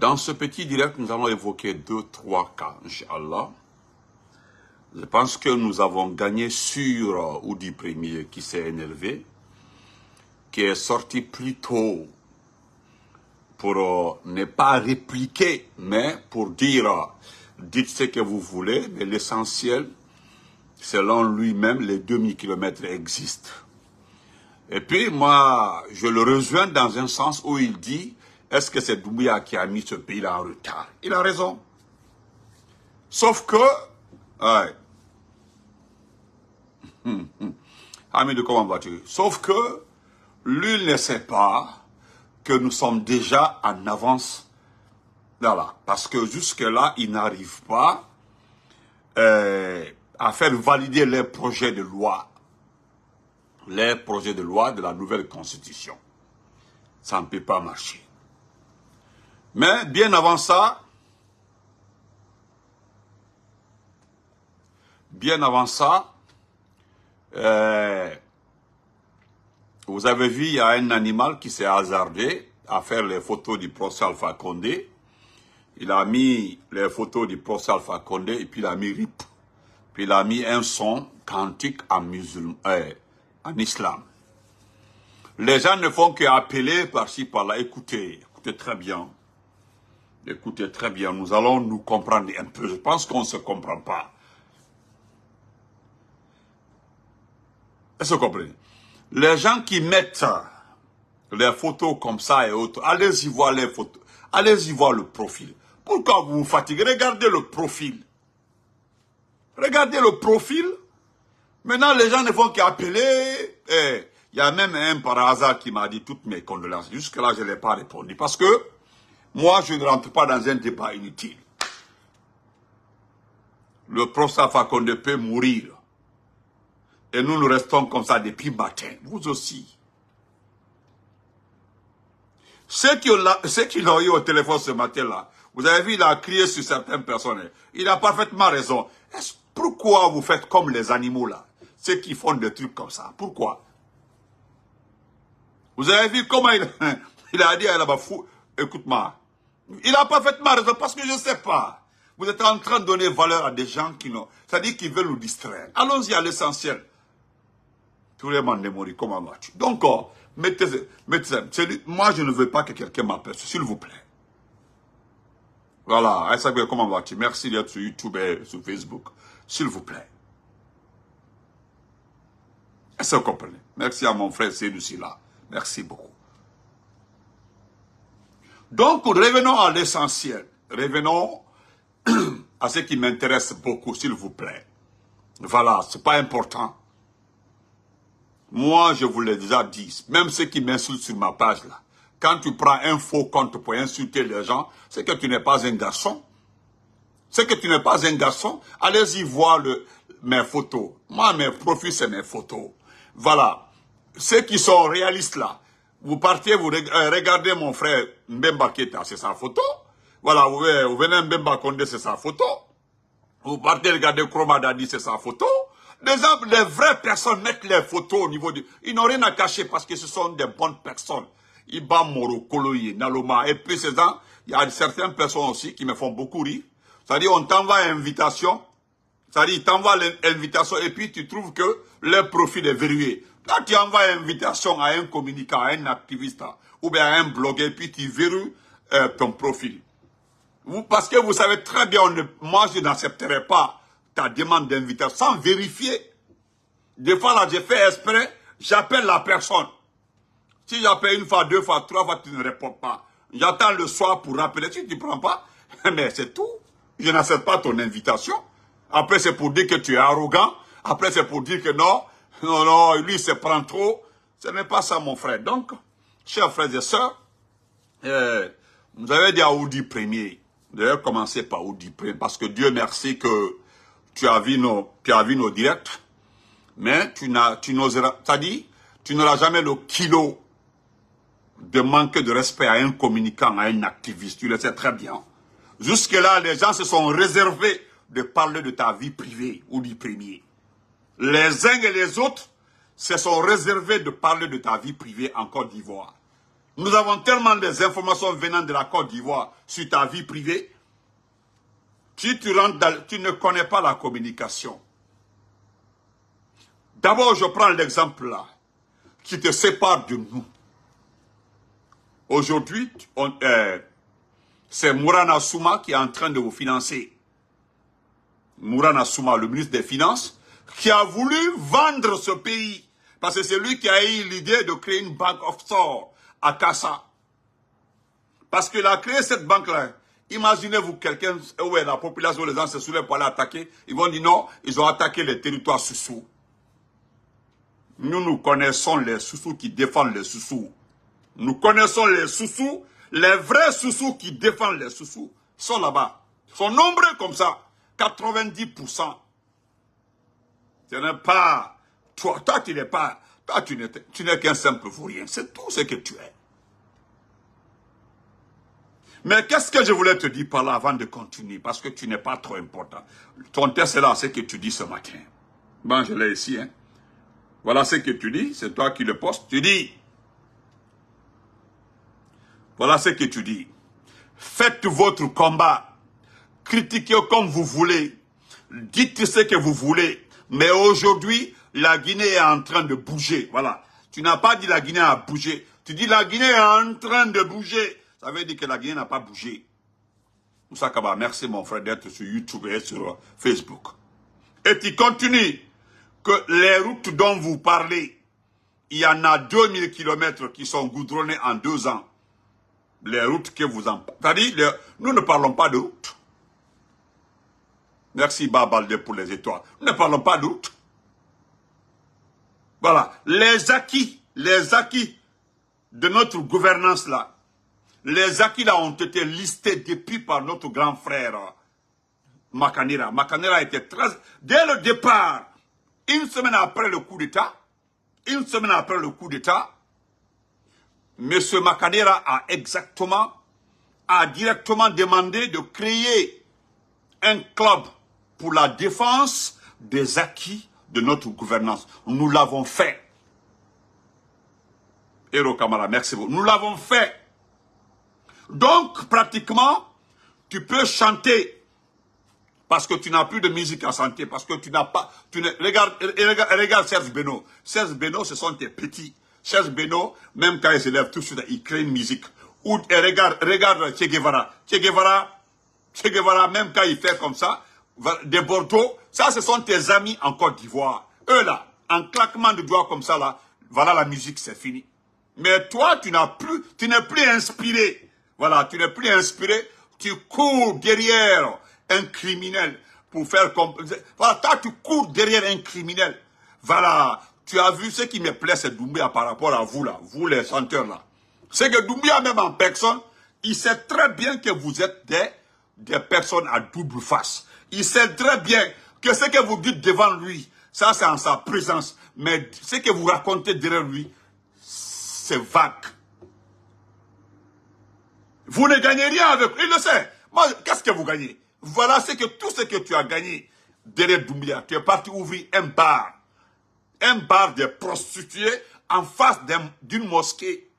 Dans ce petit direct, nous allons évoquer 2-3 cas, Inch'Allah. Je pense que nous avons gagné sur Oudi Premier qui s'est énervé, qui est sorti plus tôt pour ne pas répliquer, mais pour dire, dites ce que vous voulez, mais l'essentiel, selon lui-même, les demi-kilomètres existent. Et puis moi, je le rejoins dans un sens où il dit, est-ce que c'est Doumbouya qui a mis ce pays-là en retard? Il a raison. Sauf que, ouais. Hamidou, comment vas-tu? Sauf que, lui ne sait pas que nous sommes déjà en avance. Voilà. Parce que jusque-là, il n'arrive pas à faire valider les projets de loi. Les projets de loi de la nouvelle constitution. Ça ne peut pas marcher. Mais bien avant ça, vous avez vu, il y a un animal qui s'est hasardé à faire les photos du procès Alpha Condé. Il a mis les photos du procès Alpha Condé et puis il a mis RIP. Puis il a mis un son cantique en islam. Les gens ne font qu'appeler par-ci, par-là. Écoutez, écoutez très bien. Écoutez très bien, nous allons nous comprendre un peu. Je pense qu'on ne se comprend pas. Est-ce que vous comprenez? Les gens qui mettent les photos comme ça et autres, allez-y voir les photos. Allez-y voir le profil. Pourquoi vous vous fatiguez? Regardez le profil. Regardez le profil. Maintenant, les gens ne font qu'appeler. Il y a même un par hasard qui m'a dit toutes mes condoléances. Jusque-là, je ne l'ai pas répondu. Parce que moi, je ne rentre pas dans un débat inutile. Le professeur Alpha Condé peut mourir. Et nous, nous restons comme ça depuis matin. Vous aussi. Ceux qui l'ont eu au téléphone ce matin-là, vous avez vu, il a crié sur certaines personnes. Il a parfaitement raison. Pourquoi vous faites comme les animaux là? Ceux qui font des trucs comme ça. Pourquoi? Vous avez vu comment il a dit à là-bas, fou, écoute-moi. Il a parfaitement raison parce que je ne sais pas. Vous êtes en train de donner valeur à des gens qui n'ont... C'est-à-dire qu'ils veulent nous distraire. Allons-y à l'essentiel. Tout le monde est mort, comment vas-tu? Donc, mettez moi, je ne veux pas que quelqu'un m'appelle, s'il vous plaît. Voilà, Aïssa, comment vas-tu? Merci d'être sur YouTube et sur Facebook. S'il vous plaît. Est-ce que vous comprenez? Merci à mon frère Sénussi là. Merci beaucoup. Donc, revenons à l'essentiel. Revenons à ce qui m'intéresse beaucoup, s'il vous plaît. Voilà, c'est pas important. Moi, je vous l'ai déjà dit, même ceux qui m'insultent sur ma page là, quand tu prends un faux compte pour insulter les gens, c'est que tu n'es pas un garçon. C'est que tu n'es pas un garçon. Allez-y voir mes photos. Moi, mes profils, c'est mes photos. Voilà. Ceux qui sont réalistes là, vous partez, vous regardez mon frère Mbemba Keita, c'est sa photo. Voilà, vous venez Mbemba Condé, c'est sa photo. Vous partez regarder Kroma Dadi, c'est sa photo. Les vraies personnes mettent les photos au niveau du... Ils n'ont rien à cacher parce que ce sont des bonnes personnes. Iba Moro, Koloye, Naloma. Et puis ces gens, il y a certaines personnes aussi qui me font beaucoup rire. C'est-à-dire, on t'envoie une invitation. C'est-à-dire, ils t'envoient l'invitation et puis tu trouves que leur profil est verrouillé. Quand tu envoies une invitation à un communicant, à un activiste, ou bien à un blogueur, puis tu verrouilles ton profil. Parce que vous savez très bien, moi je n'accepterai pas ta demande d'invitation sans vérifier. Des fois là, j'ai fait exprès, j'appelle la personne. Si j'appelle une fois, deux fois, trois fois, tu ne réponds pas. J'attends le soir pour rappeler, si tu ne prends pas, mais c'est tout. Je n'accepte pas ton invitation. Après, c'est pour dire que tu es arrogant. Après, c'est pour dire que non, lui, il se prend trop. Ce n'est pas ça, mon frère. Donc, chers frères et sœurs, vous avez dit à Oudi Premier, d'ailleurs, commencez par Oudi Premier, parce que Dieu merci que tu as vu nos directs, mais tu n'oseras, c'est-à-dire, tu n'auras jamais le kilo de manque de respect à un communicant, à un activiste. Tu le sais très bien. Jusque-là, les gens se sont réservés de parler de ta vie privée, Oudi Premier. Les uns et les autres se sont réservés de parler de ta vie privée en Côte d'Ivoire. Nous avons tellement des informations venant de la Côte d'Ivoire sur ta vie privée. Si tu rentres tu ne connais pas la communication. D'abord, je prends l'exemple là, qui te sépare de nous. Aujourd'hui, c'est Mourana Souma qui est en train de vous financer. Mourana Souma, le ministre des Finances, qui a voulu vendre ce pays. Parce que c'est lui qui a eu l'idée de créer une banque offshore à Kassa. Parce qu'il a créé cette banque-là. Imaginez-vous quelqu'un, ouais, la population, les gens se soulèvent pour aller attaquer. Ils vont dire non, ils ont attaqué les territoires Soussou. Nous connaissons les Soussous qui défendent les Soussous. Nous connaissons les Soussous, les vrais Soussous qui défendent les Soussous sont là-bas. Ils sont nombreux comme ça. 90%. Ce n'est pas... Toi, tu n'es pas... Toi, tu n'es qu'un simple vaurien. C'est tout ce que tu es. Mais qu'est-ce que je voulais te dire par là avant de continuer? Parce que tu n'es pas trop important. Ton texte est là, c'est ce que tu dis ce matin. Bon, je l'ai ici. Hein. Voilà ce que tu dis. C'est toi qui le postes. Tu dis... Voilà ce que tu dis. Faites votre combat. Critiquez comme vous voulez. Dites ce que vous voulez. Mais aujourd'hui, la Guinée est en train de bouger. Voilà. Tu n'as pas dit la Guinée a bougé. Tu dis la Guinée est en train de bouger. Ça veut dire que la Guinée n'a pas bougé. Moussa Kaba, merci mon frère d'être sur YouTube et sur Facebook. Et tu continues que les routes dont vous parlez, il y en a 2000 km qui sont goudronnées en 2 ans. Les routes que vous en... C'est-à-dire, nous ne parlons pas de routes. Merci Babalde pour les étoiles. Nous ne parlons pas de routes. Voilà. Les acquis de notre gouvernance là, les acquis là ont été listés depuis par notre grand frère Makanera. Makanera était très... Dès le départ, une semaine après le coup d'État, M. Makanera a directement demandé de créer un club pour la défense des acquis de notre gouvernance. Nous l'avons fait. Hero Kamara, merci beaucoup. Nous l'avons fait. Donc, pratiquement, tu peux chanter parce que tu n'as plus de musique à chanter, parce que tu n'as pas... regarde Serge Beno. Serge Beno, ce sont tes petits. Serge Beno, même quand il se lève tout de suite, il crée une musique. Et regarde Che Guevara. Che Guevara, même quand il fait comme ça, des Bordeaux, ça ce sont tes amis en Côte d'Ivoire. Eux là, en claquement de doigts comme ça là, voilà la musique, c'est fini. Mais toi, tu n'es plus inspiré. Voilà, tu n'es plus inspiré, tu cours derrière un criminel pour faire comme... Voilà, toi tu cours derrière un criminel. Voilà, tu as vu ce qui me plaît, c'est Doumbia par rapport à vous là, vous les chanteurs là. C'est que Doumbia même en personne, il sait très bien que vous êtes des personnes à double face. Il sait très bien que ce que vous dites devant lui, ça c'est en sa présence. Mais ce que vous racontez derrière lui, c'est vague. Vous ne gagnez rien avec lui, il le sait. Moi, qu'est-ce que vous gagnez? Voilà tout ce que tu as gagné derrière Doumbia. Tu es parti ouvrir un bar. Un bar de prostituées en face d'une mosquée.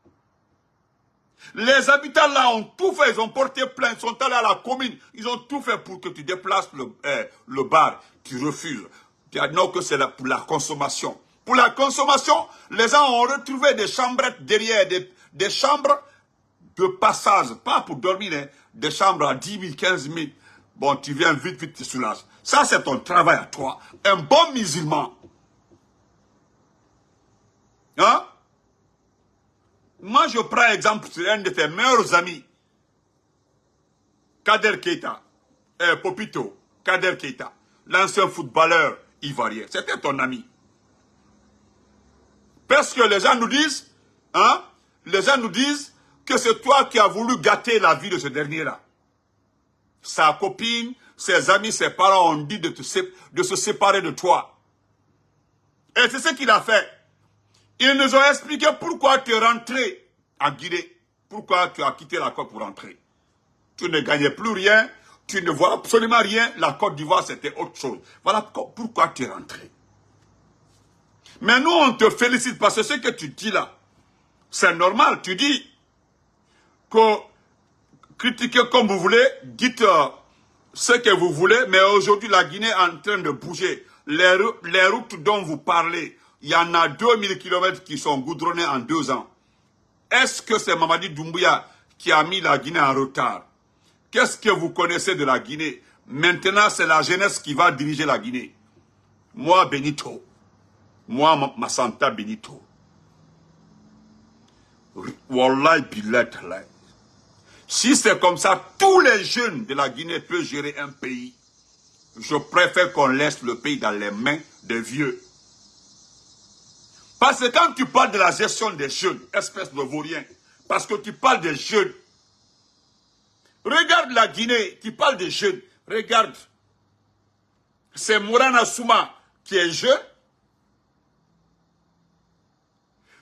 Les habitants là ont tout fait, ils ont porté plainte, ils sont allés à la commune, ils ont tout fait pour que tu déplaces le bar. Tu refuses. Tu as dit non que c'est pour la consommation. Pour la consommation, les gens ont retrouvé des chambrettes derrière, des chambres de passage, pas pour dormir, hein, des chambres à 10 000, 15 000. Bon, tu viens vite, tu soulages. Ça, c'est ton travail à toi. Un bon musulman. Hein? Moi, je prends exemple sur un de tes meilleurs amis. Kader Keita. Popito. Kader Keita. L'ancien footballeur ivoirien. C'était ton ami. Parce que les gens nous disent, hein? Les gens nous disent que c'est toi qui as voulu gâter la vie de ce dernier-là. Sa copine, ses amis, ses parents ont dit de se séparer de toi. Et c'est ce qu'il a fait. Ils nous ont expliqué pourquoi tu es rentré en Guinée. Pourquoi tu as quitté la Côte pour rentrer. Tu ne gagnais plus rien, tu ne vois absolument rien. La Côte d'Ivoire, c'était autre chose. Voilà pourquoi tu es rentré. Mais nous, on te félicite parce que ce que tu dis là, c'est normal. Tu dis, critiquez comme vous voulez, dites ce que vous voulez, mais aujourd'hui la Guinée est en train de bouger. Les routes dont vous parlez, il y en a 2000 km qui sont goudronnés en 2 ans. Est-ce que c'est Mamadi Doumbouya qui a mis la Guinée en retard? Qu'est-ce que vous connaissez de la Guinée? Maintenant, c'est la jeunesse qui va diriger la Guinée. Moi, Benito. Moi, Massanta Benito. Wallahi billahi talai. Si c'est comme ça, tous les jeunes de la Guinée peuvent gérer un pays. Je préfère qu'on laisse le pays dans les mains des vieux. Parce que quand tu parles de la gestion des jeunes, espèce de vaurien, parce que tu parles des jeunes, regarde la Guinée, tu parles des jeunes, regarde, c'est Mourana Souma qui est jeune.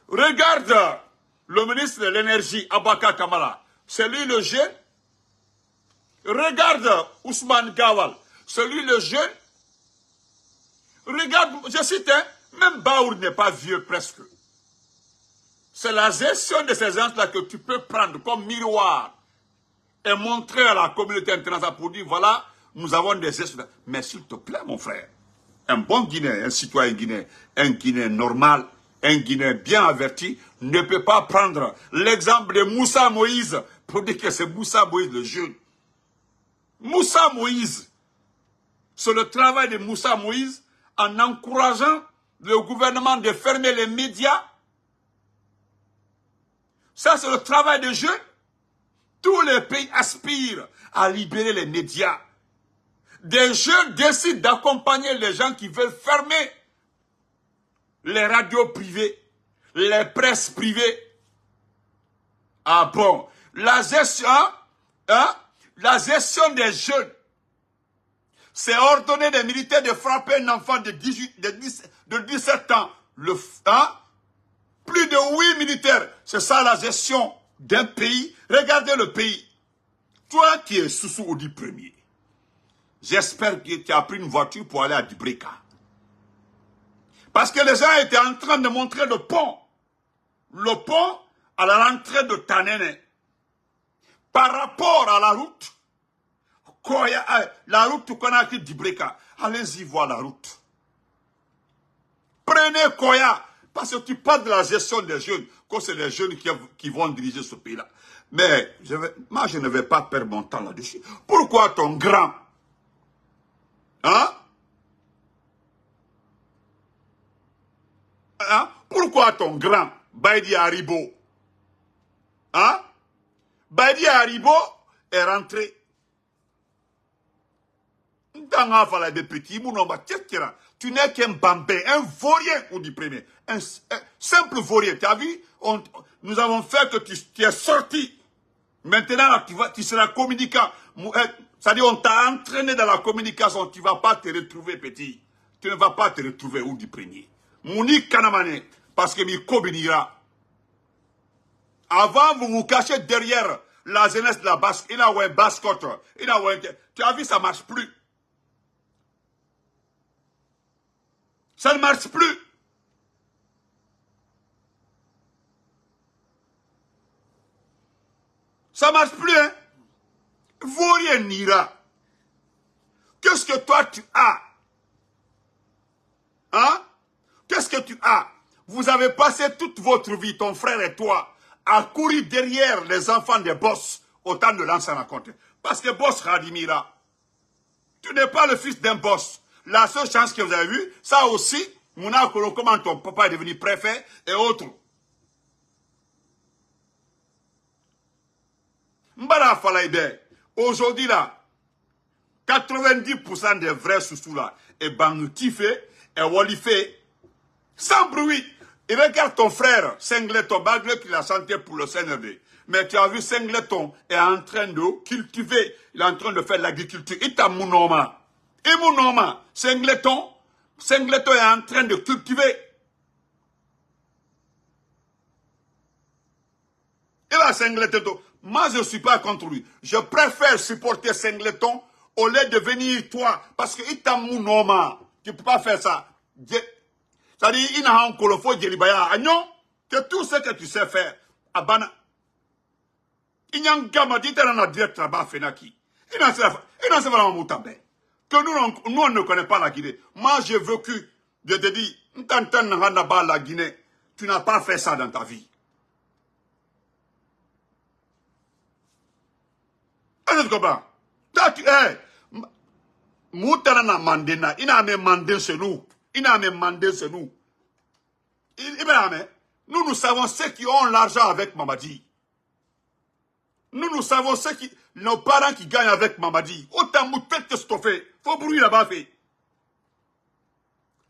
Regarde le ministre de l'énergie, Abaka Kamara, c'est lui le jeune. Regarde Ousmane Gawal, c'est lui le jeune. Regarde, je cite, hein, même Baour n'est pas vieux presque. C'est la gestion de ces gens-là que tu peux prendre comme miroir et montrer à la communauté internationale pour dire, voilà, nous avons des gestions. Mais s'il te plaît, mon frère, un bon Guinéen, un citoyen guinéen, un Guinéen normal, un Guinéen bien averti, ne peut pas prendre l'exemple de Moussa Moïse pour dire que c'est Moussa Moïse le jeune. Moussa Moïse, c'est le travail de Moussa Moïse en encourageant le gouvernement de fermer les médias. Ça, c'est le travail des jeunes. Tous les pays aspirent à libérer les médias. Des jeunes décident d'accompagner les gens qui veulent fermer les radios privées, les presses privées. Ah bon, la gestion des jeunes, c'est ordonner des militaires de frapper un enfant de 17 ans. Plus de 8 militaires. C'est ça la gestion d'un pays. Regardez le pays. Toi qui es Soussou Odi Premier, j'espère que tu as pris une voiture pour aller à Dibreka. Parce que les gens étaient en train de montrer le pont. Le pont à la rentrée de Tanene. Par rapport à la route, la route Conakry-Dibreka. Allez-y voir la route. Prenez Koya. Parce que tu parles de la gestion des jeunes, que c'est les jeunes qui vont diriger ce pays-là. Mais moi, je ne vais pas perdre mon temps là-dessus. Pourquoi ton grand, pourquoi ton grand, Baïdi Haribo, Baïdi Haribo est rentré. Tu n'es qu'un bambin, un vaurien, on dit premier. Un simple vaurien. Tu as vu? Nous avons fait que tu es sorti. Maintenant, tu seras communicant. C'est-à-dire, on t'a entraîné dans la communication. Tu ne vas pas te retrouver, petit. Tu ne vas pas te retrouver, ou du premier. Mouni Kanamane, parce que Miko bénira. Avant, vous vous cachez derrière la jeunesse de la basque. Il a un bascotte. Tu as vu, ça ne marche plus. Ça ne marche plus. Ça ne marche plus, hein. Vaurien n'ira. Qu'est-ce que toi tu as? Qu'est-ce que tu as? Vous avez passé toute votre vie, ton frère et toi, à courir derrière les enfants des boss au temps de l'ancien raconte. Parce que boss Radimira, tu n'es pas le fils d'un boss. La seule chance que vous avez vue, ça aussi, Mouna Kolo, comment ton papa est devenu préfet et autres. Mbara Falaïbe, aujourd'hui là, 90% des vrais sous là, et Bangoutifé, et Walifé, sans bruit. Et regarde ton frère, Singleton, malgré qu'il a chanté pour le CNRD. Mais tu as vu, Singleton est en train de cultiver, il est en train de faire l'agriculture. Il t'a mounoma. Et mounoma, Singleton est en train de cultiver. Et là, Singleton, moi je ne suis pas contre lui. Je préfère supporter Singleton au lieu de venir toi. Parce qu'il t'a mounoma. Tu ne peux pas faire ça. C'est-à-dire, il n'a encore le faux djellibaya. Non, que tout ce que tu sais faire, Abana. Il y a un gamin qui est en direct là-bas, Fenaki. Il n'en sait vraiment Moutambe. Que nous, on ne connaît pas la Guinée. Moi, j'ai vécu, je te dis, la Guinée. Tu n'as pas fait ça dans ta vie. Est-ce que tu comprends? Moutana Mandena, il n'a même mandé chez nous. Il n'a même mandé chez nous. Nous savons ceux qui ont l'argent avec Mamadi. Nous savons nos parents qui gagnent avec Mamadi. Autant moutet que ce fait. Faut bruit là-bas fait.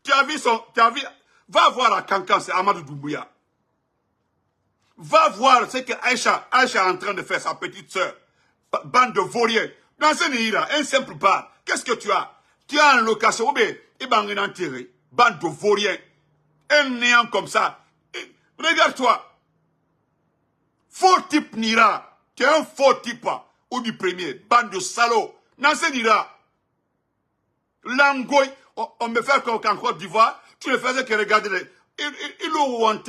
Tu as vu, va voir à Kankan, c'est Amadou Doumbouya. Va voir ce que Aïcha est en train de faire, sa petite soeur. Bande de vauriens. Dans ce pays-là, un simple bar. Qu'est-ce que tu as? Tu as un location, et ben un enterré. Bande de vauriens. Un néant comme ça. Regarde-toi. Faux type Nira. Tu es un faux type. Ou du premier. Bande de salauds. Dans ce Nira. Langoy. On me fait qu'en Côte d'Ivoire. Tu ne faisais que regarder les. Il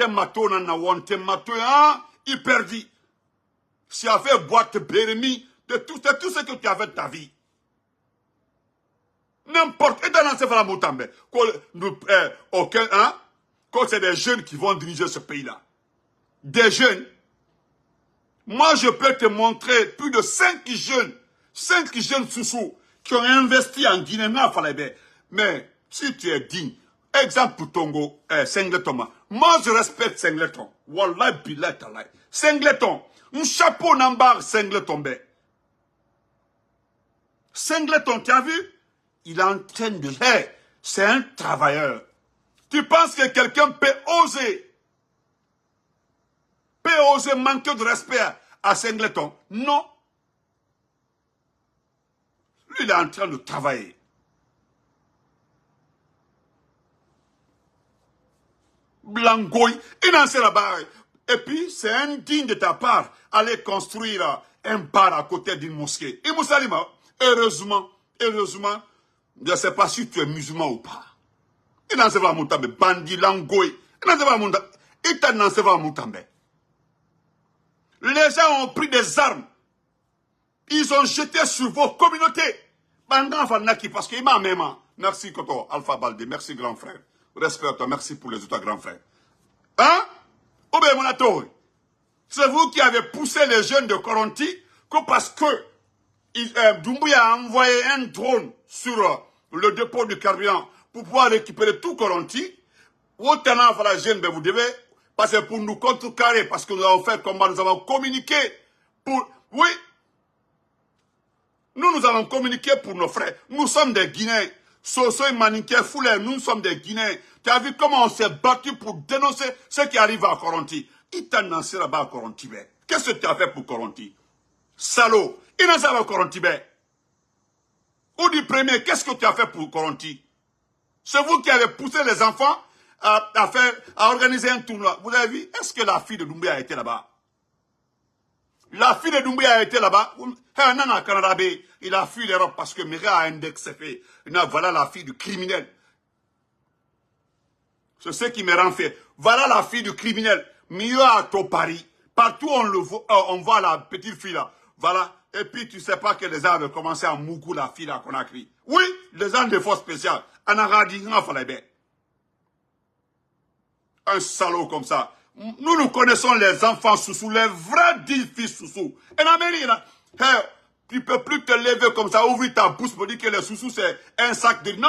a mato, hein? Il perdit. Tu as fait boîte Bérémie de tout ce que tu as fait de ta vie. N'importe. Et dans ce la Moutambe. Aucun, hein? Quand c'est des jeunes qui vont diriger ce pays-là. Des jeunes. Moi, je peux te montrer plus de 5 jeunes sous qui ont investi en Guinée. Mais si tu es digne, exemple pour Tongo, Singleton. Moi, je respecte Singleton. Wallah, billah, talay. Singleton. Un chapeau n'embarque Singleton. Singleton, tu as vu? Il est en train de... c'est un travailleur. Tu penses que quelqu'un peut oser manquer de respect à Singleton? Non. Lui, il est en train de travailler. Blangoy, il en sait là-bas. Et puis, c'est indigne de ta part aller construire un bar à côté d'une mosquée. Et Moussalima, heureusement, je ne sais pas si tu es musulman ou pas. Il n'en sait pas Moutambe, bandit, langoy. Il n'en sait pas Moutambe. Il n'en sait pas Moutambe. Les gens ont pris des armes. Ils ont jeté sur vos communautés. Parce qu'il m'a même. Merci, Koto, Alpha Balde. Merci, grand frère. Respect à toi. Merci pour les autres grands frères. Hein? C'est vous qui avez poussé les jeunes de Koronti que parce que Doumbouya a envoyé un drone sur le dépôt du carburant pour pouvoir récupérer tout Koronti. Vous devez passer pour nous contrecarrer parce que nous avons fait comment nous avons communiqué pour... Oui. Nous avons communiqué pour nos frères. Nous sommes des Guinéens. Soso et Maniké Foulé, nous sommes des Guinéens. Tu as vu comment on s'est battu pour dénoncer ce qui arrive à Koronti. Il t'a lancé là-bas à Koronti. Qu'est-ce que tu as fait pour Koronti? Salaud. Il n'a pas Koronti. Ou du premier, qu'est-ce que tu as fait pour Koronti? C'est vous qui avez poussé les enfants à organiser un tournoi. Vous avez vu? Est-ce que la fille de Doumbouya a été là-bas? La fille de Doumbouya a été là-bas. Il a fui l'Europe parce que Mira a indexé fait. Voilà la fille du criminel. C'est ce qui me rend fait. Voilà la fille du criminel. Mieux à Topari. Partout on voit la petite fille là. Voilà. Et puis tu sais pas que les gens avaient commencé à mougou la fille là qu'on a crié. Oui, les gens de force spéciale. Un salaud comme ça. Nous connaissons les enfants sous les vrais 10 fils sous. Et en Amérique, tu ne peux plus te lever comme ça, ouvrir ta bouche pour dire que les sous c'est un sac de... Non,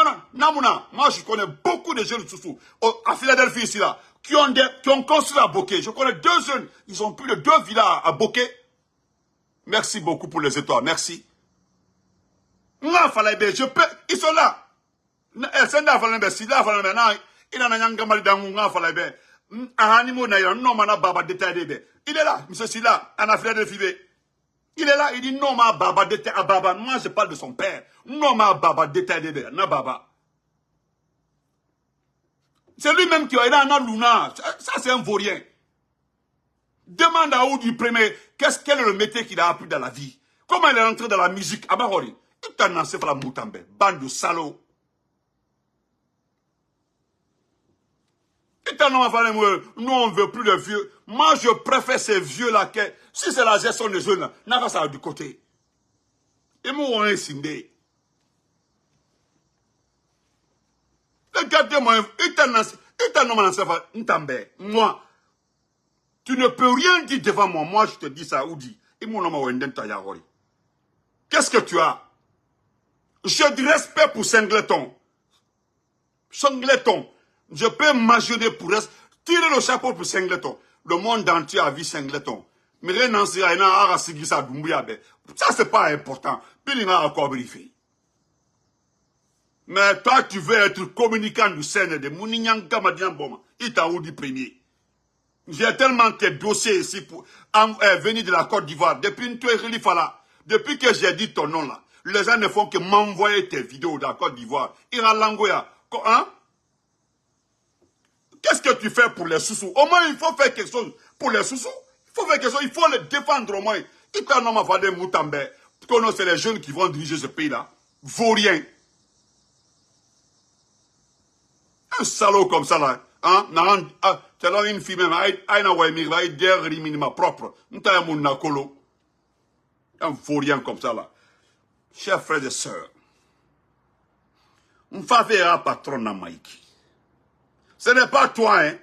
moi je connais beaucoup de jeunes sous à Philadelphie ici là, qui ont construit à Bokeh. Je connais 2 jeunes, ils ont plus de 2 villas à Bokeh. Merci beaucoup pour les étoiles, merci. Je peux, ils sont là. Il est là, monsieur Silla, en Philadelphie. Il est là, il dit non, ma baba détail à baba. Moi, je parle de son père. Non, ma baba détail de na baba. C'est lui-même qui a un luna. Ça, c'est un vaurien. Demande à Oudi premier, quel est le métier qu'il a appris dans la vie? Comment il est rentré dans la musique? Abahori. Il t'a lancé par la Moutambe. Bande de salauds. Nous, on ne veut plus de vieux. Moi, je préfère ces vieux-là. Si c'est la gestion des jeunes, n'a pas ça du côté. Et moi, on est scindé. Regardez-moi, moi, tu ne peux rien dire devant moi. Moi, je te dis ça, Oudi. Qu'est-ce que tu as? J'ai du respect pour Singleton. Singleton. Je peux m'imaginer pour tirer le chapeau pour Singleton. Le monde entier a vu Singleton. Mais ça, c'est pas important. Mais toi, tu veux être communicant du Sénat de Mouninyang Gamadian Boma. Il t'a dit premier. J'ai tellement de dossiers ici pour venir de la Côte d'Ivoire. Depuis que j'ai dit ton nom là, les gens ne font que m'envoyer tes vidéos de la Côte d'Ivoire. Iralangoya. Hein? Qu'est-ce que tu fais pour les sous-sous? Au moins, il faut faire quelque chose pour les sous-sous. Il faut faire quelque chose, il faut les défendre au moins. Il t'a nommé Fadé Moutambe. C'est les jeunes qui vont diriger ce pays-là. Vaurien. Un salaud comme ça là. Hein? Tu as une fille même. Il va être minima propre. Tu as un nakolo. Un vaurien comme ça là. Chers frères et sœurs. On va faire un patron dans Maïki. Ce n'est pas toi, hein.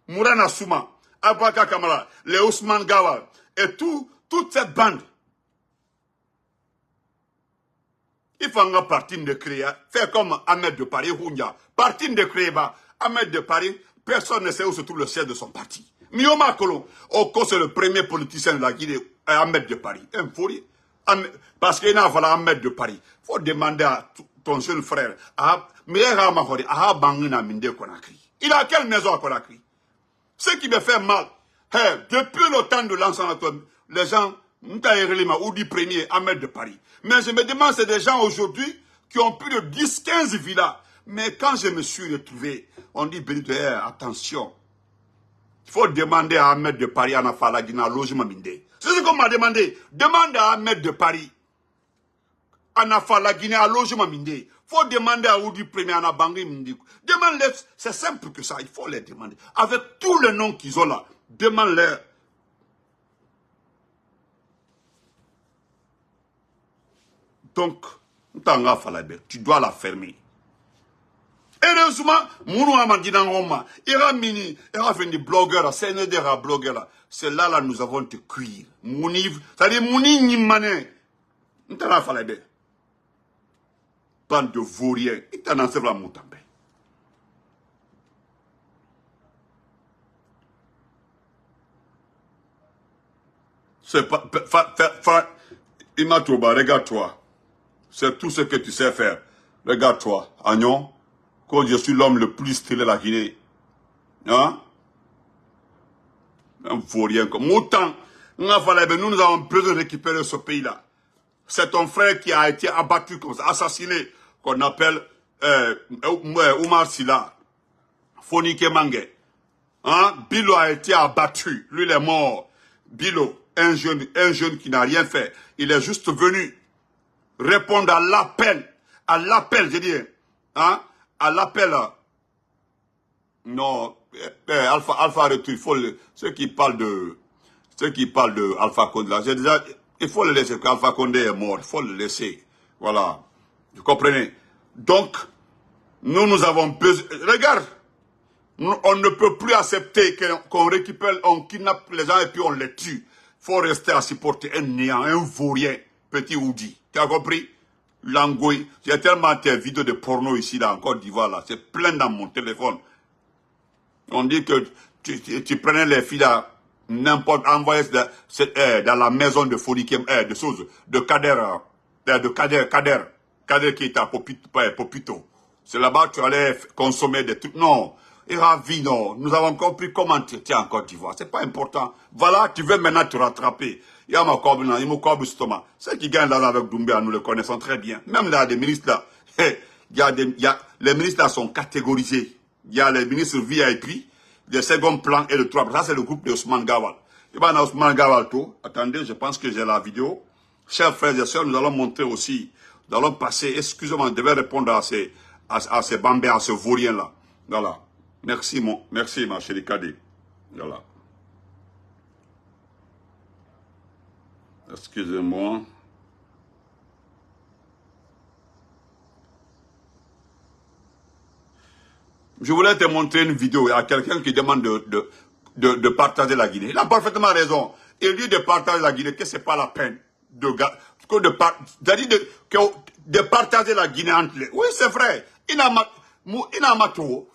Mourana Souma, Abaka Kamara, les Ousmane Gawal, et toute cette bande. Il faut un parti de créer, faire comme Ahmed de Paris, Hounia. Parti de créer, Ahmed de Paris, personne ne sait où se trouve le siège de son parti. Mioma Kolon, c'est le premier politicien de la Guinée, Ahmed de Paris. Parce qu'il y a Ahmed de Paris. Il faut demander à ton jeune frère, il a quelle maison à Conakry? Ce qui me fait mal, depuis le temps de l'ensemble, les gens, ou du premier, Ahmed de Paris. Mais je me demande, c'est des gens aujourd'hui qui ont plus de 10-15 villas. Mais quand je me suis retrouvé, on dit, attention, il faut demander à Ahmed de Paris, à Nafalagina, logement mindé. C'est ce qu'on m'a demandé. Demande à Ahmed de Paris, à Nafalagina, logement mindé. Il faut demander à Oudi Premier, à Bangui Mindi. Demande-les, c'est simple que ça, il faut les demander. Avec tous les noms qu'ils ont là, demande-les. Donc, tu dois la fermer. Heureusement, Mounou Amadina Roma, il a fait des blogueurs, c'est un des blogueurs. C'est là, nous avons te cuire. Mouniv, c'est-à-dire Mouni Nimane. Tu t'en fait la bande de vauriens. Il t'en a fait la Moutambe. C'est pas. Imatoba, regarde-toi. C'est tout ce que tu sais faire. Regarde-toi, Agnon, quand je suis l'homme le plus stylé de la Guinée. Hein? Un vaurien comme Moutan. Nous avons besoin de récupérer ce pays-là. C'est ton frère qui a été abattu comme ça, assassiné, qu'on appelle Oumar Silla, Fonike Mange. Hein? Bilo a été abattu. Lui, il est mort. Bilo, un jeune qui n'a rien fait. Il est juste venu répondre à l'appel, j'ai dit, hein, à l'appel, non, Alpha Retour, il faut ceux qui parlent de Alpha Condé, là, il faut le laisser, Alpha Condé est mort, il faut le laisser, voilà, vous comprenez? Donc, nous avons besoin, regarde, on ne peut plus accepter qu'on récupère, on kidnappe les gens et puis on les tue. Il faut rester à supporter un néant, un vaurien, petit Oudi. Tu as compris? Langoui. J'ai tellement de vidéos de porno ici, là, en Côte d'Ivoire, là. C'est plein dans mon téléphone. On dit que tu prenais les filles, là, n'importe, envoyées dans la maison de Folikem, de Kader qui est à Popito. C'est là-bas que tu allais consommer des trucs. Non. Et ravi, non. Nous avons compris comment tu es en Côte d'Ivoire. C'est pas important. Voilà, tu veux maintenant te rattraper. Il y a ma corbe, il y a mon corbe stomac. Ceux qui gagnent là avec Doumbia, nous le connaissons très bien. Même là, des ministres là, les ministres là sont catégorisés. Il y a les ministres VIP, le second plan et le troisième plan. Ça, c'est le groupe de Ousmane Gawal. Il y a Ousmane Gawal tout. Attendez, je pense que j'ai la vidéo. Chers frères et sœurs, nous allons montrer aussi. Nous allons passer, excusez-moi, je devais répondre à ces bambins, à ces vauriens là. Voilà. Merci ma chérie Kadi. Voilà. Excusez-moi. Je voulais te montrer une vidéo. Il y a quelqu'un qui demande de partager la Guinée. Il a parfaitement raison. Il dit de partager la Guinée, que ce n'est pas la peine de partager la Guinée entre les... Oui, c'est vrai. Inamato,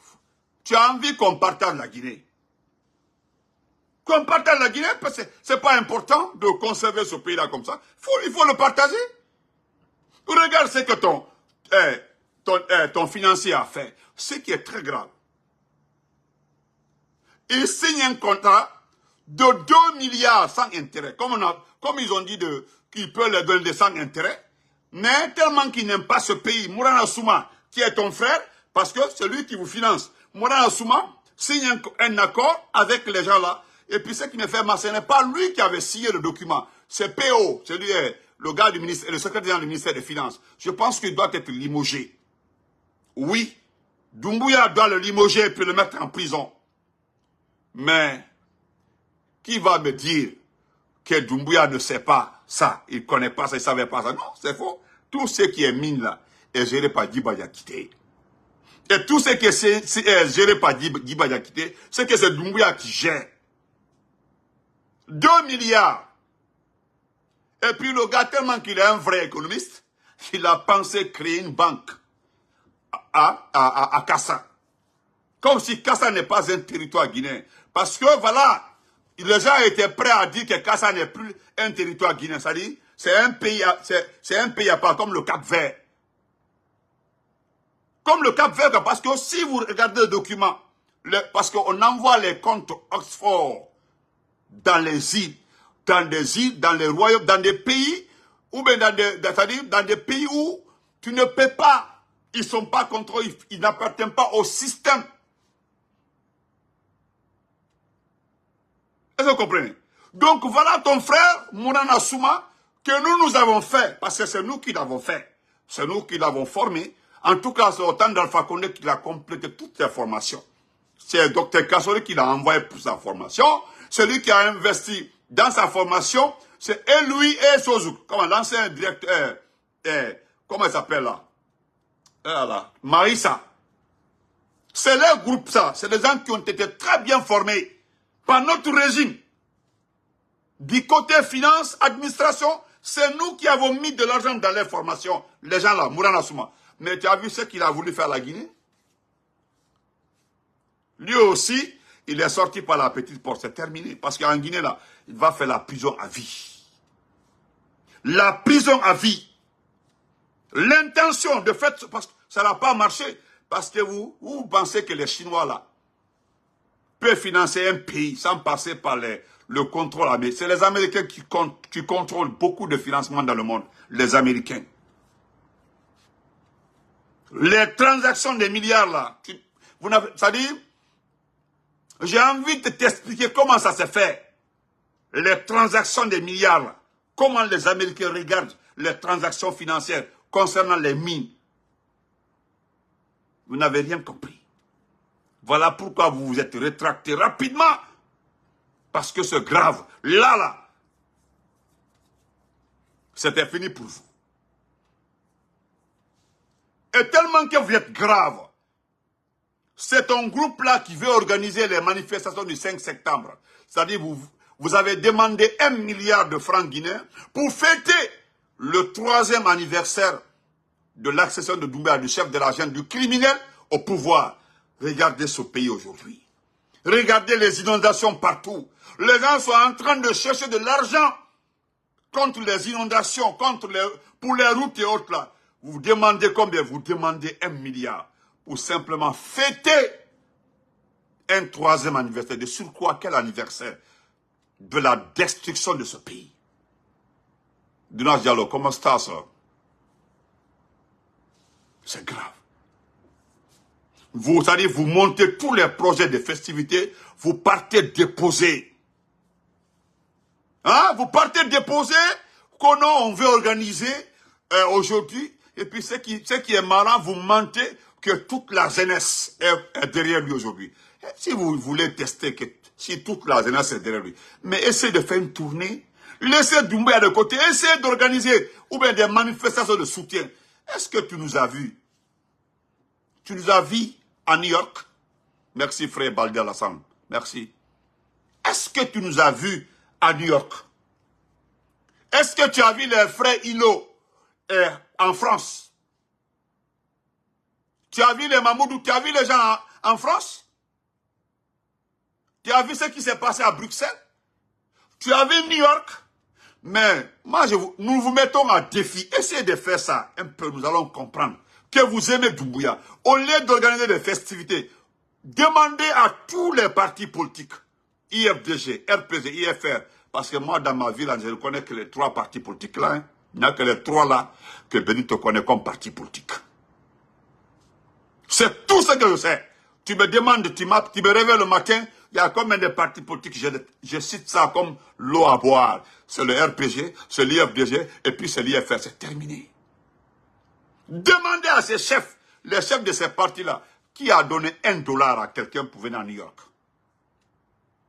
tu as envie qu'on partage la Guinée. Qu'on partage la Guinée, parce que ce n'est pas important de conserver ce pays-là comme ça. Il faut le partager. Regarde ce que ton financier a fait. Ce qui est très grave. Il signe un contrat de 2 milliards sans intérêt. Comme ils ont dit qu'ils peuvent les donner sans intérêt. Mais tellement qu'ils n'aiment pas ce pays, Mourana Souma, qui est ton frère, parce que c'est lui qui vous finance. Mourana Souma signe un accord avec les gens là. Et puis ce qui me fait mal, ce n'est pas lui qui avait signé le document. C'est PO, c'est lui, le gars du ministère, le secrétaire du ministère des Finances. Je pense qu'il doit être limogé. Oui, Doumbouya doit le limoger et puis le mettre en prison. Mais, qui va me dire que Doumbouya ne sait pas ça, il ne connaît pas ça, il ne savait pas ça? Non, c'est faux. Tout ce qui est mine là est géré par Djiba Diakité. Et tout ce qui est géré par Djiba Diakité, c'est que c'est Doumbouya qui gère. 2 milliards. Et puis le gars, tellement qu'il est un vrai économiste, il a pensé créer une banque à Kassa. Comme si Kassa n'est pas un territoire guinéen. Parce que voilà, les gens étaient prêts à dire que Kassa n'est plus un territoire guinéen. C'est-à-dire, c'est un pays à part, comme le Cap-Vert. Comme le Cap-Vert, parce que si vous regardez le document, parce qu'on envoie les comptes Oxford dans les îles, dans les royaumes, dans des pays, ou bien dans des pays où tu ne peux pas, ils ne sont pas contrôlés, ils n'appartiennent pas au système. Est-ce que vous comprenez? Donc voilà ton frère, Mourana Souma, que nous avons fait, parce que c'est nous qui l'avons fait. C'est nous qui l'avons formé. En tout cas, c'est autant d'Alpha Condé qui a complété toutes les formations. C'est Dr Kassori qui l'a envoyé pour sa formation. C'est lui qui a investi dans sa formation. C'est lui et Sozouk, comme l'ancien directeur, comment il s'appelle là? Marissa. C'est leur groupe ça. C'est des gens qui ont été très bien formés par notre régime. Du côté finance, administration, c'est nous qui avons mis de l'argent dans les formations. Les gens là, Mourana Souma. Mais tu as vu ce qu'il a voulu faire à la Guinée? Lui aussi, il est sorti par la petite porte. C'est terminé. Parce qu'en Guinée, là, il va faire la prison à vie. La prison à vie. L'intention de fait, parce que ça n'a pas marché. Parce que vous pensez que les Chinois, là, peuvent financer un pays sans passer par le contrôle américain. C'est les Américains qui contrôlent beaucoup de financement dans le monde. Les Américains. Les transactions des milliards, là, c'est-à-dire, j'ai envie de t'expliquer comment ça s'est fait. Les transactions des milliards, là, comment les Américains regardent les transactions financières concernant les mines. Vous n'avez rien compris. Voilà pourquoi vous vous êtes rétracté rapidement. Parce que c'est grave. Là, c'était fini pour vous. Et tellement que vous êtes grave, c'est un groupe-là qui veut organiser les manifestations du 5 septembre. C'est-à-dire, vous avez demandé 1 milliard de francs guinéens pour fêter le 3e anniversaire de l'accession de Doumbouya, du chef de la junte, du criminel au pouvoir. Regardez ce pays aujourd'hui. Regardez les inondations partout. Les gens sont en train de chercher de l'argent contre les inondations, pour les routes et autres là. Vous demandez combien? Vous demandez 1 milliard pour simplement fêter un 3e anniversaire. De sur quoi? Quel anniversaire? De la destruction de ce pays. Dunas Diallo, comment ça? C'est grave. C'est-à-dire, vous montez tous les projets de festivités, vous partez déposer. Hein? Vous partez déposer qu'on veut organiser aujourd'hui. Et puis, ce qui est marrant, vous mentez que toute la jeunesse est derrière lui aujourd'hui. Si vous voulez tester que si toute la jeunesse est derrière lui, mais essayez de faire une tournée, laissez Doumbouya de côté, essayez d'organiser ou bien des manifestations de soutien. Est-ce que tu nous as vus? Tu nous as vus à New York? Merci frère Baldi Alassane, merci. Est-ce que tu nous as vus à New York? Est-ce que tu as vu les frères Hilo en France? Tu as vu les Mamoudou, tu as vu les gens en France? Tu as vu ce qui s'est passé à Bruxelles? Tu as vu New York? Mais moi, nous vous mettons à défi. Essayez de faire ça un peu, nous allons comprendre que vous aimez Doumbouya. Au lieu d'organiser des festivités, demandez à tous les partis politiques, IFDG, RPG, IFR, parce que moi, dans ma ville, je ne connais que les 3 partis politiques là. Il n'y a que les 3 là que Benito connaît comme partis politiques. C'est tout ce que je sais. Tu me demandes, tu me réveilles le matin, il y a combien de partis politiques, je cite ça comme l'eau à boire. C'est le RPG, c'est l'IFDG, et puis c'est l'IFR, c'est terminé. Demandez à ces chefs, les chefs de ces partis-là, qui a donné $1 à quelqu'un pour venir à New York.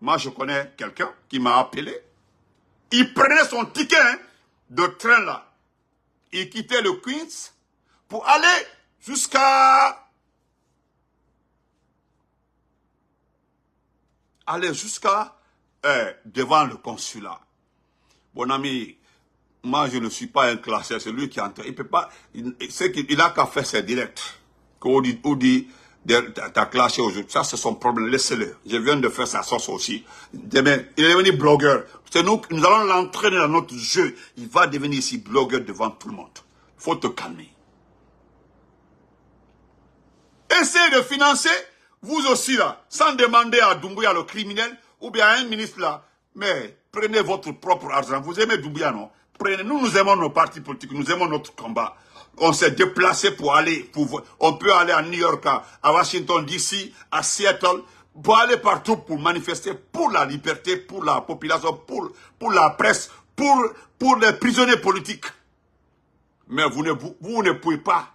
Moi, je connais quelqu'un qui m'a appelé. Il prenait son ticket de train là. Il quittait le Queens pour aller jusqu'à devant le consulat. Bon ami, moi je ne suis pas un classeur, c'est lui qui entre. Il peut pas, il a qu'à faire ses directs. Qu'on dit, t'as clashé aujourd'hui. Ça c'est son problème, laissez-le. Je viens de faire sa sauce aussi. Demain, il est devenu blogueur. C'est nous allons l'entraîner dans notre jeu. Il va devenir ici blogueur devant tout le monde. Il faut te calmer. Essayez de financer, vous aussi là, sans demander à Doumbouya le criminel, ou bien à un ministre là, mais prenez votre propre argent. Vous aimez Doumbouya, non? Prenez, nous aimons nos partis politiques, nous aimons notre combat. On s'est déplacé pour aller, on peut aller à New York, à Washington DC, à Seattle, pour aller partout pour manifester pour la liberté, pour la population, pour la presse, pour les prisonniers politiques. Mais vous ne pouvez pas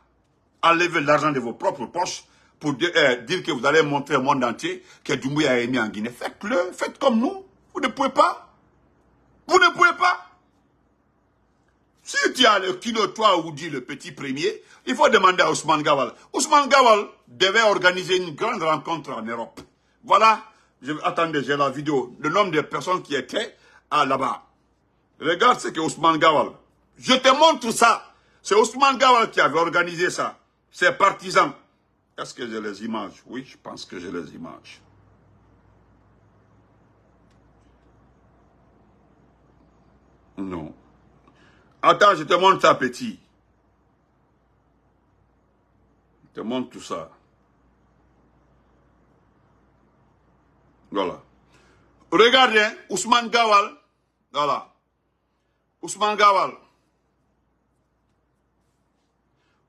enlever l'argent de vos propres poches pour dire que vous allez montrer au monde entier que Doumbouya est né en Guinée. Faites-le, faites comme nous. Vous ne pouvez pas. Vous ne pouvez pas. Si tu as le kilo, toi, ou dit le petit premier, il faut demander à Ousmane Gawal. Ousmane Gawal devait organiser une grande rencontre en Europe. Voilà. Attendez, j'ai la vidéo. Le nombre de personnes qui étaient là-bas. Regarde ce que Ousmane Gawal. Je te montre ça. C'est Ousmane Gawal qui avait organisé ça. Ses partisans. Est-ce que j'ai les images? Oui, je pense que j'ai les images. Non. Attends, je te montre ça, petit. Je te montre tout ça. Voilà. Regardez, Ousmane Gawal. Voilà. Ousmane Gawal.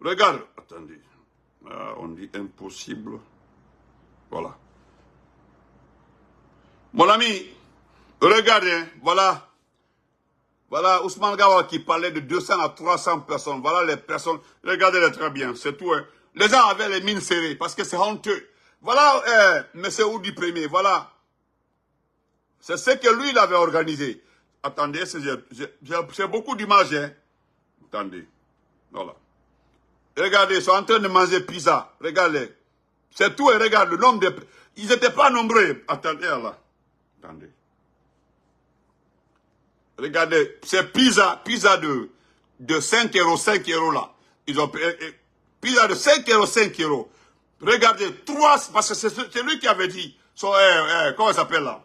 Regarde. Attendez. On dit impossible. Voilà. Mon ami, regardez, voilà. Voilà Ousmane Gawal qui parlait de 200 à 300 personnes. Voilà les personnes. Regardez-les très bien, c'est tout. Hein. Les gens avaient les mines serrées parce que c'est honteux. Voilà M. Oudi Premier, voilà. C'est ce que lui, il avait organisé. Attendez, c'est beaucoup d'images. Hein. Attendez, voilà. Regardez, ils sont en train de manger pizza. Regardez. C'est tout et regarde le nombre de... Ils n'étaient pas nombreux. Attendez, là. Attendez. Regardez, c'est pizza de 5 €, 5 € là. Ils ont pizza de 5 €, 5 €. Regardez, 3, parce que c'est lui qui avait dit, comment il s'appelle là?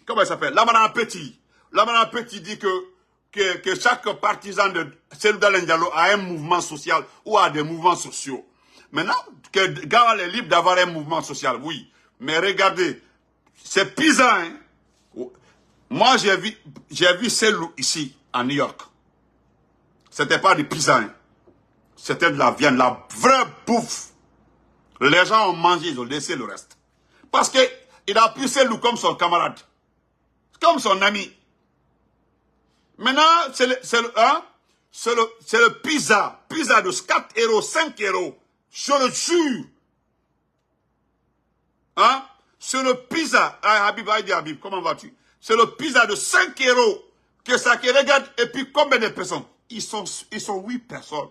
Comment il s'appelle? Lamana Petit. Lamana Petit dit que chaque partisan de Cellou Dalein Diallo a un mouvement social ou a des mouvements sociaux. Maintenant, que Gawal est libre d'avoir un mouvement social, oui. Mais regardez, c'est pizza, hein. Moi, j'ai vu Cellou ici, à New York. C'était pas du pizza, hein. C'était de la viande, la vraie bouffe. Les gens ont mangé, ils ont laissé le reste. Parce qu'il a pris Cellou comme son camarade. Comme son ami. Maintenant, c'est le pizza. Pizza de 4 €, 5 €. Je le jure. Hein? C'est le pizza. Ah, Habib, comment vas-tu? C'est le pizza de 5 € que ça qui regarde. Et puis combien de personnes? Ils sont 8 personnes.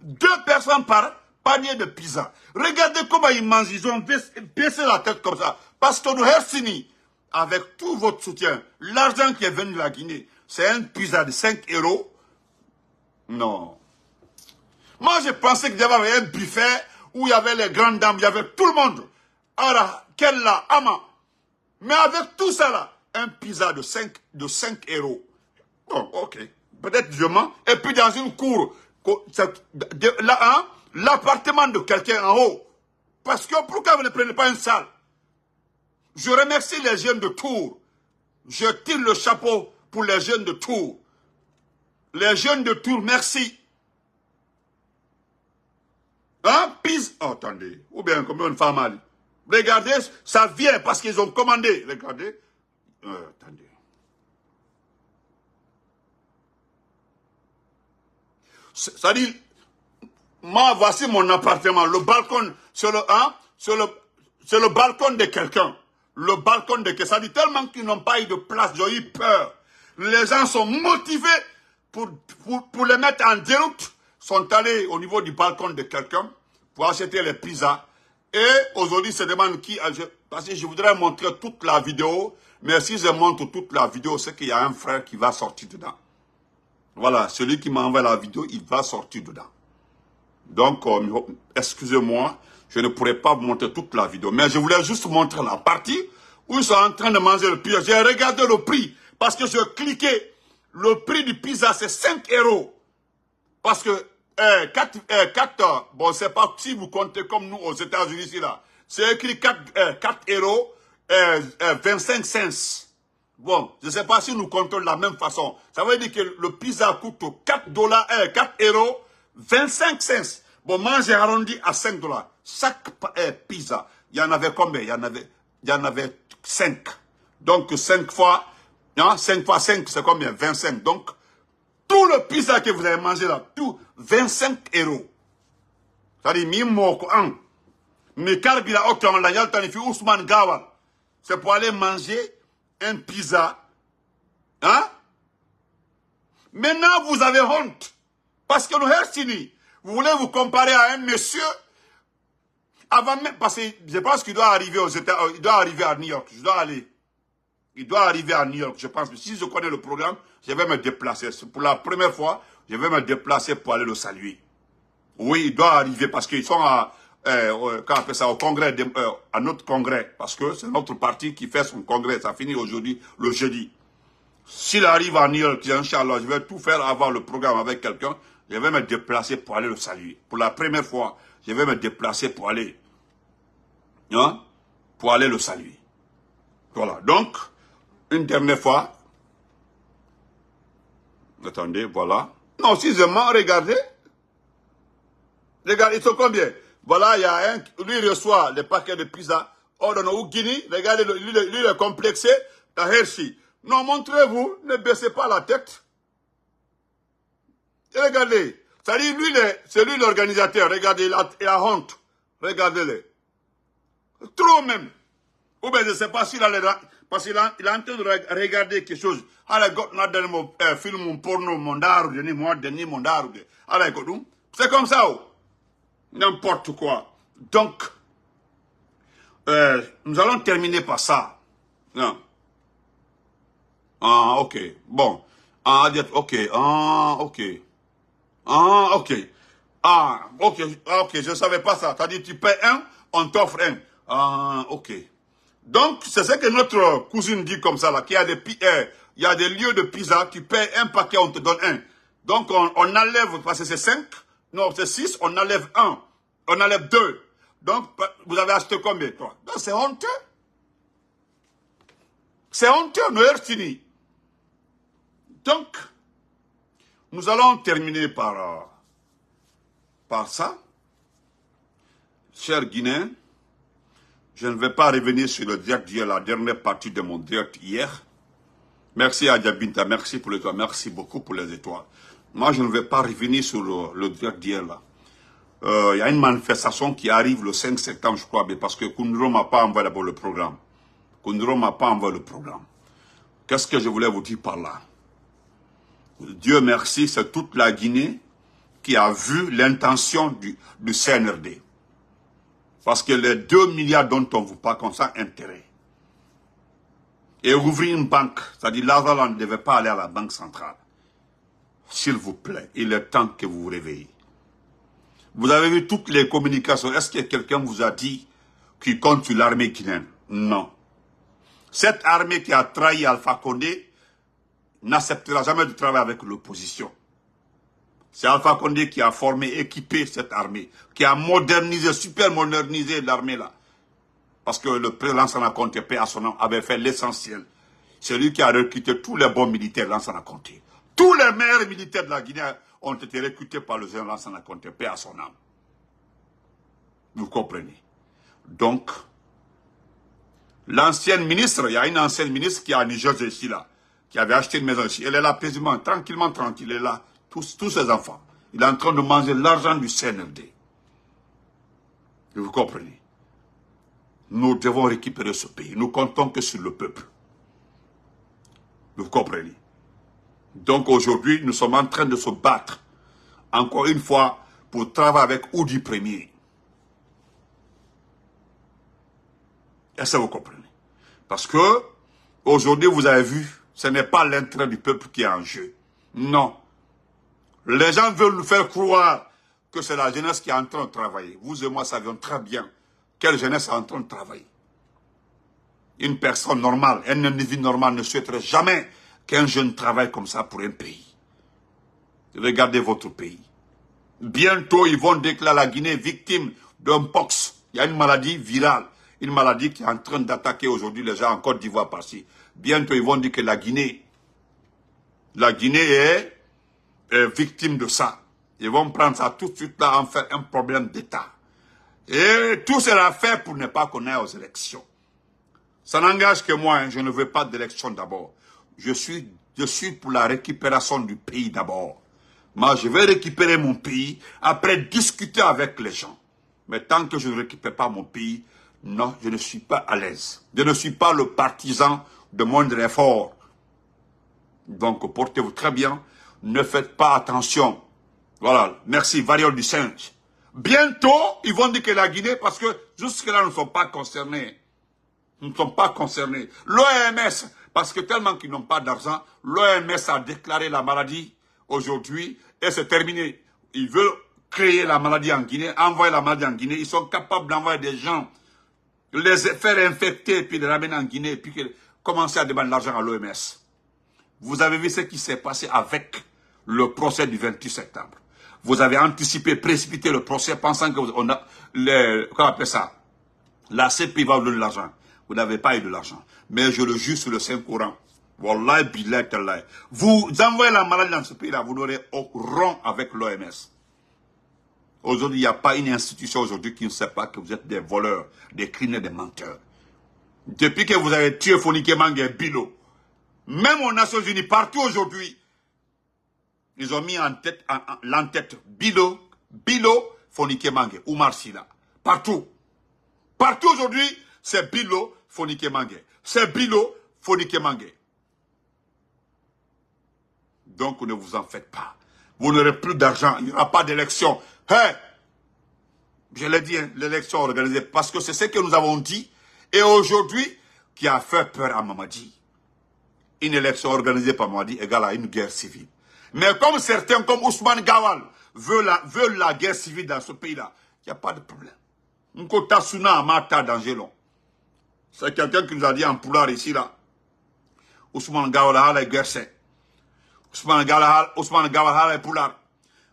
2 personnes par panier de pizza. Regardez comment ils mangent. Ils ont baissé la tête comme ça. Parce que nous, Hersini, avec tout votre soutien, l'argent qui est venu de la Guinée, c'est un pizza de 5 €. Non. Moi, je pensais qu'il y avait un buffet où il y avait les grandes dames, il y avait tout le monde. Ara, Kella, Ama. Mais avec tout ça là, un pizza de 5 €. Bon, ok. Peut-être je mens. Et puis dans une cour, l'appartement de quelqu'un en haut. Parce que pourquoi vous ne prenez pas une salle? Je remercie les jeunes de Tours. Je tire le chapeau pour les jeunes de Tours. Les jeunes de Tours, merci. Hein? Pise. Oh, attendez. Ou bien comme une femme a dit. Regardez, ça vient parce qu'ils ont commandé. Regardez. Attendez. Ça dit, moi, voici mon appartement. Le balcon, c'est le balcon de quelqu'un. Le balcon de quelqu'un. Ça dit tellement qu'ils n'ont pas eu de place, j'ai eu peur. Les gens sont motivés pour les mettre en déroute. Sont allés au niveau du balcon de quelqu'un pour acheter les pizzas. Et aujourd'hui, se demande qui. Parce que je voudrais montrer toute la vidéo. Mais si je montre toute la vidéo, c'est qu'il y a un frère qui va sortir dedans. Voilà, celui qui m'a envoyé la vidéo, il va sortir dedans. Donc, excusez-moi, je ne pourrais pas vous montrer toute la vidéo. Mais je voulais juste montrer la partie où ils sont en train de manger le pizza. J'ai regardé le prix parce que je cliquais. Le prix du pizza, c'est 5 €. Parce que 4 bon, c'est pas si vous comptez comme nous aux États-Unis ici là. C'est écrit 4 € 25 cents. Bon, je ne sais pas si nous comptons de la même façon. Ça veut dire que le pizza coûte 4 € 25 cents. Bon, moi j'ai arrondi à 5 $. Chaque pizza, il y en avait combien? Il y en avait 5. Donc 5 fois, hein, 5 fois 5, c'est combien? 25. Donc, tout le pizza que vous avez mangé là, tout, 25 €. C'est-à-dire, Ousmane Gawal, c'est pour aller manger un pizza. Hein? Maintenant, vous avez honte. Parce que nous, Hersini, vous voulez vous comparer à un monsieur, avant même, parce que je pense qu'il doit arriver aux États, il doit arriver à New York, je dois aller. Il doit arriver à New York, je pense. Si je connais le programme, je vais me déplacer. Pour la première fois, je vais me déplacer pour aller le saluer. Oui, il doit arriver parce qu'ils sont à, quand on appelle ça, au congrès, à notre congrès. Parce que c'est notre parti qui fait son congrès. Ça finit aujourd'hui, le jeudi. S'il arrive à New York, Inch'Allah, je vais tout faire avant le programme avec quelqu'un. Je vais me déplacer pour aller le saluer. Pour la première fois, je vais me déplacer pour aller, hein, pour aller le saluer. Voilà. Donc, une dernière fois. Attendez, voilà. Non, si je mens, regardez. Regardez, ils sont combien? Voilà, il y a un, lui il reçoit les paquets de pizza. Oh, non, au Guinée, regardez, lui il est complexé, à Hershey. Non, montrez-vous, ne baissez pas la tête. Et regardez, ça dit, lui, c'est lui l'organisateur, regardez, il a honte. Regardez-le. Trop même. Ou bien, je ne sais pas s'il a les... Parce qu'il est en train de regarder quelque chose. Film porno, c'est comme ça. N'importe quoi. Donc, nous allons terminer par ça. Non. Ah, ok. Bon. Ah, ok. Ah, ok. Ah, ok. Ah, ok. Ok, je ne savais pas ça. Tu as dit, tu paies un, on t'offre un. Ah, ok. Donc, c'est ce que notre cousine dit comme ça, là, qu'il y a il y a des lieux de pizza, tu payes un paquet, on te donne un. Donc, on enlève, parce que c'est 5, non, c'est 6, on enlève 1, on enlève 2. Donc, vous avez acheté combien, toi? Donc, c'est honteux. C'est honteux, nous fini. Donc, nous allons terminer par ça. Chers Guinéens, je ne vais pas revenir sur le direct d'hier, la dernière partie de mon direct hier. Merci à Diabinta, merci pour les étoiles, merci beaucoup pour les étoiles. Moi, je ne vais pas revenir sur le direct d'hier là. y a une manifestation qui arrive le 5 septembre, je crois, mais parce que Koundro m'a pas envoyé d'abord le programme. Koundro m'a pas envoyé le programme. Qu'est-ce que je voulais vous dire par là? Dieu merci, c'est toute la Guinée qui a vu l'intention du CNRD. Parce que les 2 milliards dont on vous parle comme ça, intérêt. Et ouvrir une banque, c'est-à-dire l'argent ne devait pas aller à la banque centrale. S'il vous plaît, il est temps que vous vous réveillez. Vous avez vu toutes les communications. Est-ce que quelqu'un vous a dit qu'il compte sur l'armée guinéenne? Non. Cette armée qui a trahi Alpha Condé n'acceptera jamais de travailler avec l'opposition. C'est Alpha Condé qui a formé, équipé cette armée, qui a modernisé, super modernisé l'armée là. Parce que le président Lansana Conté, paix à son nom, avait fait l'essentiel. C'est lui qui a recruté tous les bons militaires Lansana Conté. Tous les meilleurs militaires de la Guinée ont été recrutés par le général Lansana Conté, paix à son âme. Vous comprenez? Donc, l'ancienne ministre, il y a une ancienne ministre qui est à Niger ici là, qui avait acheté une maison ici. Elle est là paisiblement, tranquillement, tranquille, elle est là. Tous ses enfants. Il est en train de manger l'argent du CNRD. Vous comprenez? Nous devons récupérer ce pays. Nous comptons que sur le peuple. Vous comprenez? Donc aujourd'hui, nous sommes en train de se battre, encore une fois, pour travailler avec Oudi Premier. Est-ce que vous comprenez? Parce que, aujourd'hui, vous avez vu, ce n'est pas l'intérêt du peuple qui est en jeu. Non. Les gens veulent nous faire croire que c'est la jeunesse qui est en train de travailler. Vous et moi savions très bien quelle jeunesse est en train de travailler. Une personne normale, un individu normal ne souhaiterait jamais qu'un jeune travaille comme ça pour un pays. Regardez votre pays. Bientôt, ils vont déclarer la Guinée victime d'un pox. Il y a une maladie virale. Une maladie qui est en train d'attaquer aujourd'hui les gens en Côte d'Ivoire par-ci. Bientôt, ils vont dire que la Guinée est victime de ça. Ils vont prendre ça tout de suite là, en faire un problème d'État. Et tout sera fait pour ne pas qu'on aille aux élections. Ça n'engage que moi, hein. Je ne veux pas d'élection d'abord. Je suis pour la récupération du pays d'abord. Moi, je vais récupérer mon pays, après discuter avec les gens. Mais tant que je ne récupère pas mon pays, non, je ne suis pas à l'aise. Je ne suis pas le partisan de moindre effort. Donc, portez-vous très bien. Ne faites pas attention. Voilà, merci, variole du singe. Bientôt, ils vont dire que la Guinée, parce que jusque-là, nous ne sommes pas concernés. Nous ne sommes pas concernés. L'OMS, parce que tellement qu'ils n'ont pas d'argent, l'OMS a déclaré la maladie aujourd'hui et c'est terminé. Ils veulent créer la maladie en Guinée, envoyer la maladie en Guinée. Ils sont capables d'envoyer des gens, les faire infecter, puis les ramener en Guinée, puis commencer à demander l'argent à l'OMS. Vous avez vu ce qui s'est passé avec le procès du 28 septembre. Vous avez anticipé, précipité le procès, pensant que on a comment on appelle ça? La CPI va vous donner l'argent. Vous n'avez pas eu de l'argent. Mais je le jure sur le Saint-Coran. Wallahi, billahi, tallahi. Vous envoyez la maladie dans ce pays-là, vous n'aurez au rond avec l'OMS. Aujourd'hui, il n'y a pas une institution aujourd'hui qui ne sait pas que vous êtes des voleurs, des criminels, des menteurs. Depuis que vous avez tué Fonike Mange et Bilo, même aux Nations Unies, partout aujourd'hui, ils ont mis en tête Bilo, Fonike Mange, Oumar Sila. Partout. Partout aujourd'hui, c'est Bilo, Fonike Mange. C'est Bilo, Fonike Mange. Donc, ne vous en faites pas. Vous n'aurez plus d'argent, il n'y aura pas d'élection. Hey! Je l'ai dit, hein, l'élection organisée, parce que c'est ce que nous avons dit. Et aujourd'hui, qui a fait peur à Mamadi. Une élection organisée par Mamadi égale à une guerre civile. Mais comme certains, comme Ousmane Gawal, veulent la guerre civile dans ce pays-là, il n'y a pas de problème. Nkota Suna Amata d'Angelon. C'est quelqu'un qui nous a dit en poulard ici, là. Ousmane Gawal a la guerre c'est. Ousmane Gawal a la poulard.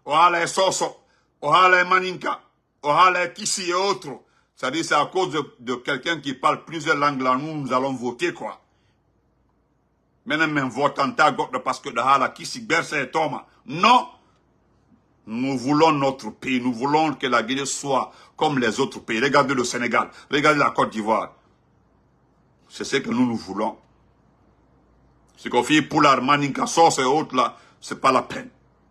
Ohala Soso. Ohala Maninka. Ohala Kissi et autres. C'est-à-dire c'est à cause de quelqu'un qui parle plusieurs langues là, nous allons voter, quoi. Maintenant, vote en tagote parce que de Hala Kissi, Berse et Thomas. Non! Nous voulons notre pays, nous voulons que la Guinée soit comme les autres pays. Regardez le Sénégal, regardez la Côte d'Ivoire. C'est ce que nous voulons. Ce qu'on fait pour l'Armaninka, Sauce et autres là, c'est pas la peine.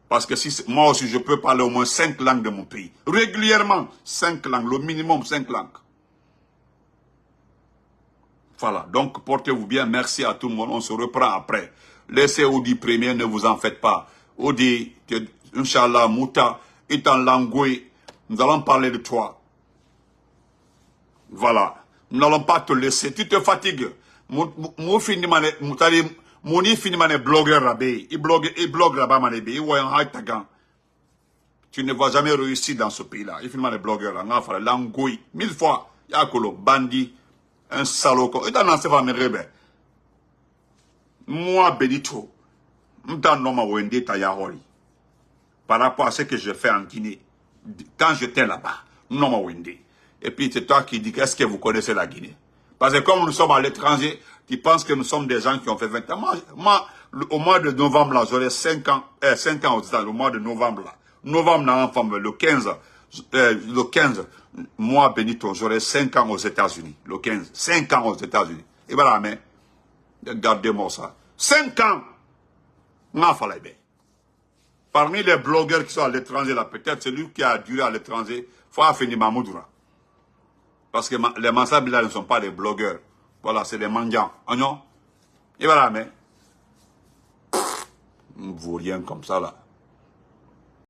Parce que si moi aussi, je peux parler au moins 5 langues de mon pays. Régulièrement, 5 langues, le minimum 5 langues. Voilà, donc portez-vous bien. Merci à tout le monde. On se reprend après. Laissez Audi premier, ne vous en faites pas. Audi, Inch'Allah, Mouta, Itan Langoué, nous allons parler de toi. Voilà. Nous n'allons pas te laisser. Tu te fatigues. Mon fini mané blogueur rabé. Il blogue là-bas mané. Il voit un high tagan. Tu ne vas jamais réussir dans ce pays-là. Il finit mané blogueur là. On va Langoué. 1000 fois. Yakolo, bandit. Un salaud. Et dans ce va me rébé. Moi, Benito. M'tandoma wende tayahori. Par rapport à ce que je fais en Guinée. Quand j'étais là-bas. Non, ma wende. Et puis c'est toi qui dis, est-ce que vous connaissez la Guinée? Parce que comme nous sommes à l'étranger, tu penses que nous sommes des gens qui ont fait 20 ans. Moi au mois de novembre, là, j'aurai 5 ans aux États-Unis, au mois de novembre, là. Novembre, le 15, moi, Benito, j'aurai 5 ans aux États-Unis. Le 15, 5 ans aux États-Unis. Et voilà, mais, regardez-moi ça. 5 ans! Parmi les blogueurs qui sont à l'étranger, là, peut-être celui qui a duré à l'étranger, faut finir Mahmoudoura. Parce que les Mansabila ne sont pas des blogueurs. Voilà, c'est des mendiants. Et voilà, mais. Ne vaut rien comme ça, là.